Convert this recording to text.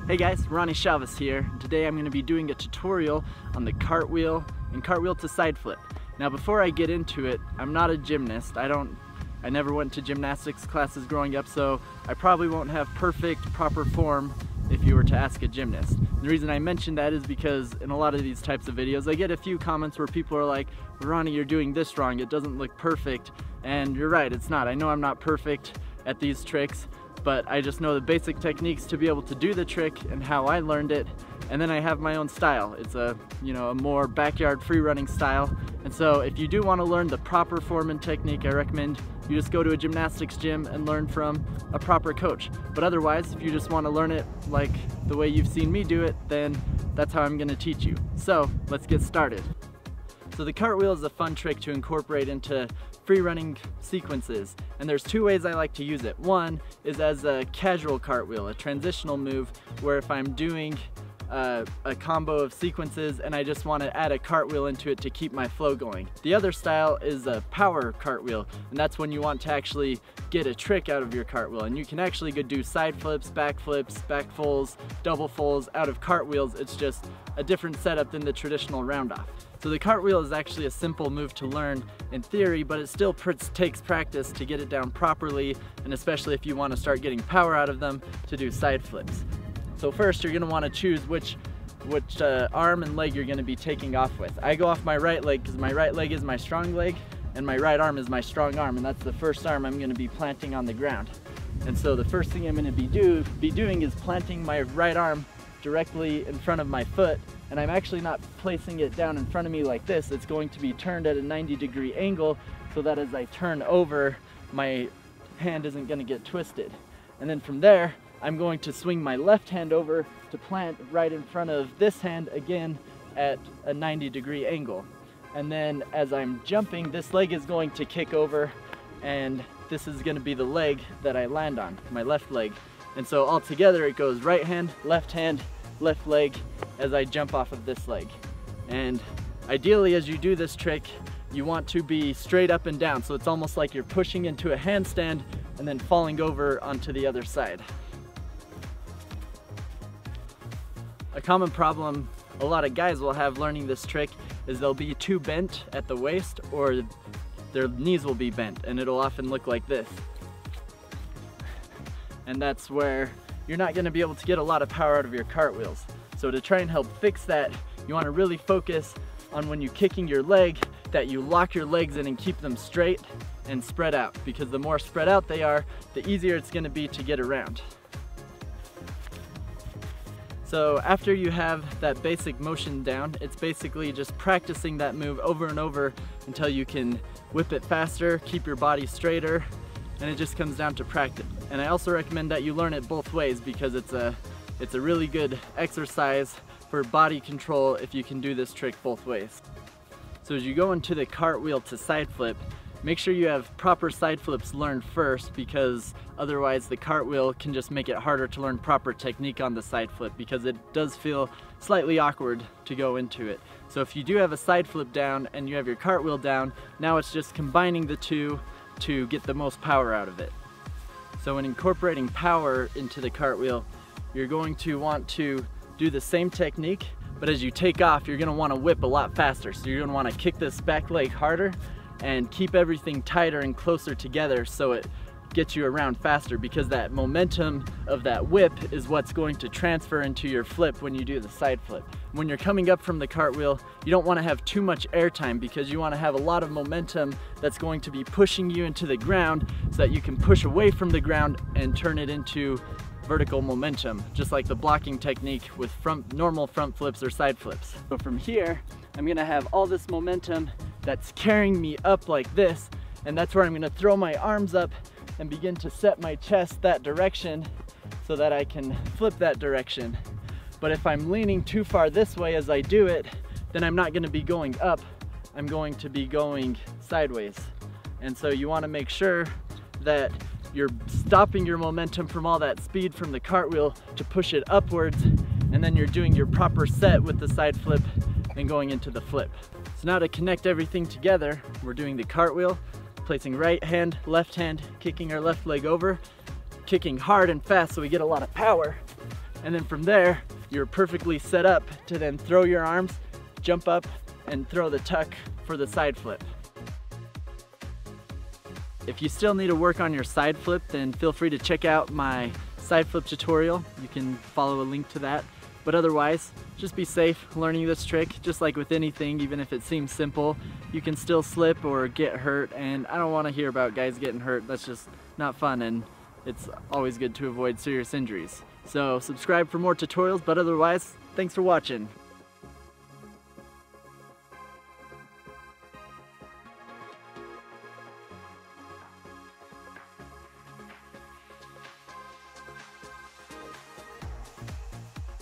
Hey guys, Ronnie Chavez here. Today I'm going to be doing a tutorial on the cartwheel and cartwheel to side flip. Now before I get into it, I'm not a gymnast. I never went to gymnastics classes growing up, so I probably won't have perfect, proper form if you were to ask a gymnast. The reason I mention that is because in a lot of these types of videos, I get a few comments where people are like, Ronnie, you're doing this wrong, it doesn't look perfect. And you're right, it's not. I know I'm not perfect at these tricks, but I just know the basic techniques to be able to do the trick and how I learned it. And then I have my own style. It's a more backyard free running style. And so if you do want to learn the proper form and technique, I recommend you just go to a gymnastics gym and learn from a proper coach. But otherwise, if you just want to learn it like the way you've seen me do it, then that's how I'm going to teach you. So let's get started. So the cartwheel is a fun trick to incorporate into free running sequences, and there's two ways I like to use it. One is as a casual cartwheel, a transitional move where if I'm doing a combo of sequences and I just want to add a cartwheel into it to keep my flow going. The other style is a power cartwheel, and that's when you want to actually get a trick out of your cartwheel, and you can actually go do side flips, back fulls, double fulls out of cartwheels. It's just a different setup than the traditional round-off. So the cartwheel is actually a simple move to learn in theory, but it still takes practice to get it down properly, and especially if you want to start getting power out of them to do side flips. So first you're going to want to choose which arm and leg you're going to be taking off with. I go off my right leg because my right leg is my strong leg and my right arm is my strong arm, and that's the first arm I'm going to be planting on the ground. And so the first thing I'm going to be doing is planting my right arm directly in front of my foot, and I'm actually not placing it down in front of me like this. It's going to be turned at a 90-degree angle so that as I turn over, my hand isn't going to get twisted. And then from there, I'm going to swing my left hand over to plant right in front of this hand again at a 90-degree angle. And then as I'm jumping, this leg is going to kick over, and this is going to be the leg that I land on, my left leg. And so all together it goes right hand, left leg as I jump off of this leg. And ideally as you do this trick, you want to be straight up and down. So it's almost like you're pushing into a handstand and then falling over onto the other side. A common problem a lot of guys will have learning this trick is they'll be too bent at the waist, or their knees will be bent, and it'll often look like this. And that's where you're not going to be able to get a lot of power out of your cartwheels. So to try and help fix that, you want to really focus on when you're kicking your leg that you lock your legs in and keep them straight and spread out, because the more spread out they are, the easier it's going to be to get around. So after you have that basic motion down, it's basically just practicing that move over and over until you can whip it faster, keep your body straighter, and it just comes down to practice. And I also recommend that you learn it both ways, because it's a really good exercise for body control if you can do this trick both ways. So as you go into the cartwheel to side flip, make sure you have proper side flips learned first, because otherwise the cartwheel can just make it harder to learn proper technique on the side flip, because it does feel slightly awkward to go into it. So if you do have a side flip down and you have your cartwheel down, now it's just combining the two to get the most power out of it. So when incorporating power into the cartwheel, you're going to want to do the same technique, but as you take off, you're going to want to whip a lot faster. So you're going to want to kick this back leg harder and keep everything tighter and closer together so it gets you around faster, because that momentum of that whip is what's going to transfer into your flip when you do the side flip. When you're coming up from the cartwheel, you don't want to have too much air time, because you want to have a lot of momentum that's going to be pushing you into the ground so that you can push away from the ground and turn it into vertical momentum, just like the blocking technique with normal front flips or side flips. So from here, I'm going to have all this momentum that's carrying me up like this, and that's where I'm going to throw my arms up and begin to set my chest that direction so that I can flip that direction. But if I'm leaning too far this way as I do it, then I'm not going to be going up, I'm going to be going sideways. And so you want to make sure that you're stopping your momentum from all that speed from the cartwheel to push it upwards, and then you're doing your proper set with the side flip and going into the flip. So now to connect everything together, we're doing the cartwheel, placing right hand, kicking our left leg over, kicking hard and fast so we get a lot of power, And then from there, you're perfectly set up to then throw your arms, jump up, and throw the tuck for the side flip. If you still need to work on your side flip, then feel free to check out my side flip tutorial. You can follow a link to that. But otherwise, just be safe learning this trick. Just like with anything, even if it seems simple, you can still slip or get hurt, and I don't want to hear about guys getting hurt. That's just not fun, and it's always good to avoid serious injuries. So subscribe for more tutorials, but otherwise, thanks for watching.